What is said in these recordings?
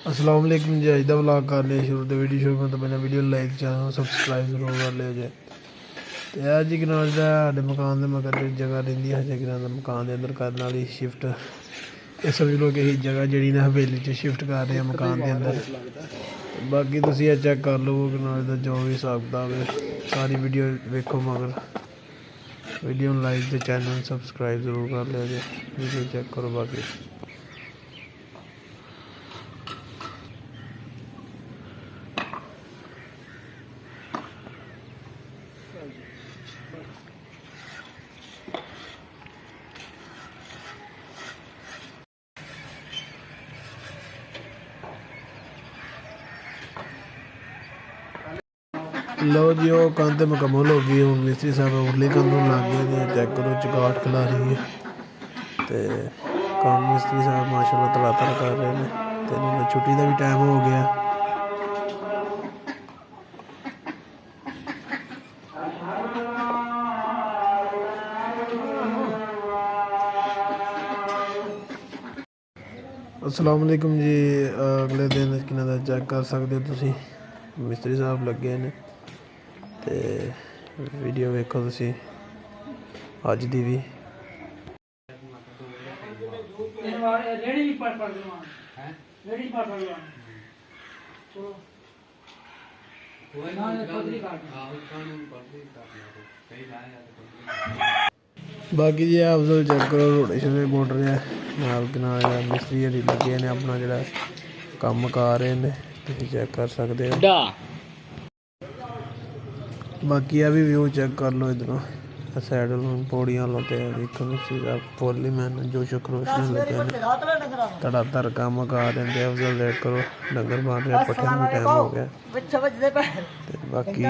अस्सलाम वालेकुम जी। अज का व्लॉग कर लिया शुरू। तो वीडियो शुरू करने तो पहले वीडियो लाइक चैनल सबसक्राइब जरूर कर लिया जे। तो यह जी किनारे साढ़े मकान के मगर जी जगह रही है हजे किनारे मकान के अंदर करने वाली शिफ्ट। ये समझ लो कि यही जगह जी ने हवेली च शिफ्ट कर रहे हैं मकान के अंदर। बाकी तुम यह चेक कर लो किनारे का जो भी हिसाब किताब है सारी वीडियो वेखो मगर वीडियो लाइक तो चैनल सबसक्राइब जरूर कर लिया जे। वीडियो चेक करो बाकी लो जी वो कंध मुकम्मल हो गई। हूँ मिस्त्री साहब उरली कंध लग गए चेक करो चगाट खिला रही है। तो काम मिस्त्री साहब माशाल्लाह तड़ातड़ कर रहे हैं। तो इन्होंने छुट्टी का भी टाइम हो गया। अस्सलाम वालेकुम जी। अगले दिन किन्ना चेक कर सकते हो तुसी मिस्त्री साहब लगे ने। तो वीडियो वेखो तुसी अज दी भी। बाकी जी अफजल चेक करो रोटे शोटे बुन रहे हैं नाल किनारे मिस्त्री हरी लगे ने अपना जो कम कर रहे हैं। तुम चेक कर सकते हो। बाकी यह भी व्यू चेक कर लो इधरों साइड पौड़ियां लोते देखो मिस्त्री का पोली मैन जो शुक्रोशन लगे तड़ातर कम कर रहे हैं। अफजल चेक करो डंगर बन रहे पट्ठे भी टाइम हो गया। बाकी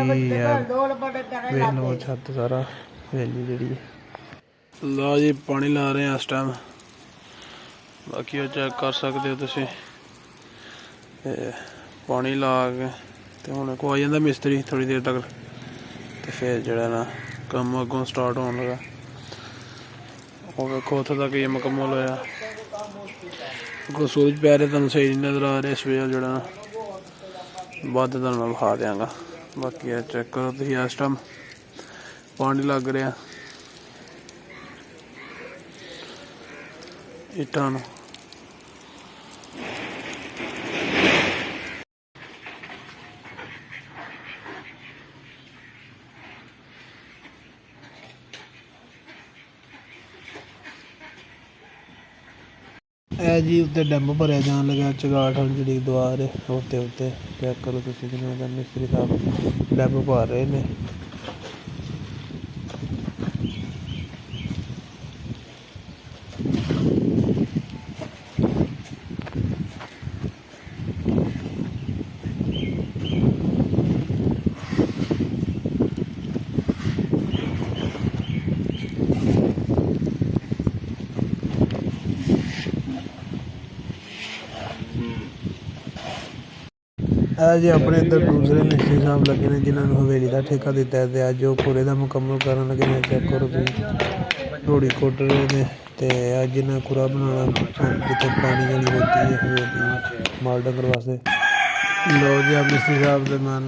वेख लो छत सारा हवेली जी। लो जी पानी ला रहे हैं इस टाइम। बाकी वो चेक कर सकते हो तुम पानी ला के। तो हूँ को आ जाता मिस्त्री थोड़ी देर तक। तो फिर जरा ना कम अगों स्टार्ट होने लगा। वो वेखो उतों तक ये मुकम्मल होया। अगों सूरज पै रहे तुम सही नहीं नजर आ रहे इस वजह जरा बद तुम मैं विखा देंगा। बाकी चेक करो तुम इस टाइम पानी लग रहा इट्टां नूं। ए जी उत्ते डैम भरया जान लगा चगाट जी दवार है उत्ते उत्ते चेक करो तुम मिस्त्री साहब डैम भर रहे हैं। जी अपने इधर दूसरे मिस्त्री साहब लगे ने जिन्होंने हवेली का ठेका दिता है। तो अज वो पूरे का मुकम्मल कर लगे ने। चेक करो तुम रोड़ी कुट रहे हैं। तो अज इन्हें खुरा बनाना जिते पानी वाली होती है हवेली माल डंगर वास्ते। लो जी मिस्त्री साहब के मैं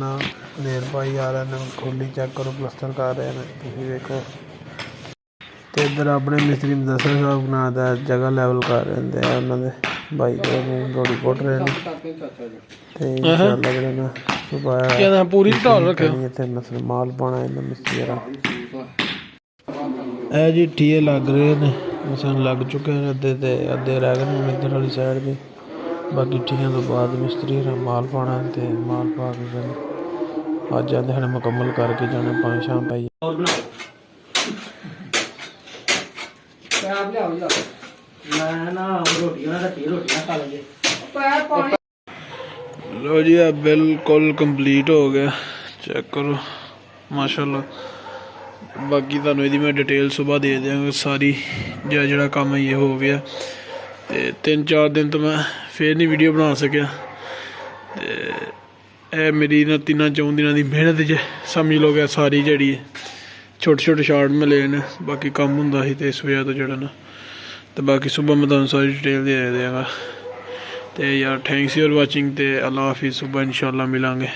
नेर पाई आ रहे हैं खोली चेक करो प्लस्तर कर रहे हैं तुम देखो। तो इधर अपने मिस्त्री मुदस्सिर साहब ना जगह लैवल कर रहे हैं। उन्होंने भाई रोड़ी कुट रहे हैं। पूरी नस्ल माल पाना मिस्त्री ए जी ठीए लग रहे हैं मसन लग चुके हैं अद्धे तो अद्धे रह गए इधर वाली साइड के। बाकी ठीया तो बाद मिस्त्री माल पाना तो माल पा के अज आते हैं मुकम्मल करके जाने पानी शाम पाई। लो जी अब बिल्कुल कंप्लीट हो गया चेक करो माशाल्लाह। बाकी तुहानू इहदी मैं डिटेल सुबह दे देंगा सारी जो काम ये हो गया। तो 3-4 दिन तो मैं फिर नहीं वीडियो बना सकिया। तो मेरी 3-4 दिनों की मेहनत च समझ लो गया सारी जी छोटे छोटे शार्ट में ले ने। बाकी कम होंदा ही तो इस वजह तो जड़ा ना। तो बाकी सुबह मैं तुहानू सारी डिटेल दे देंगा। ਤੇ ਯਾਰ ਥੈਂਕਸ ਫॉर ਵਾਚਿੰਗ ਤੇ ਅੱਲਾ ਹਾਫਿਜ਼। ਸੁਬਹ ਇਨਸ਼ਾਅੱਲਾ ਮਿਲਾਂਗੇ।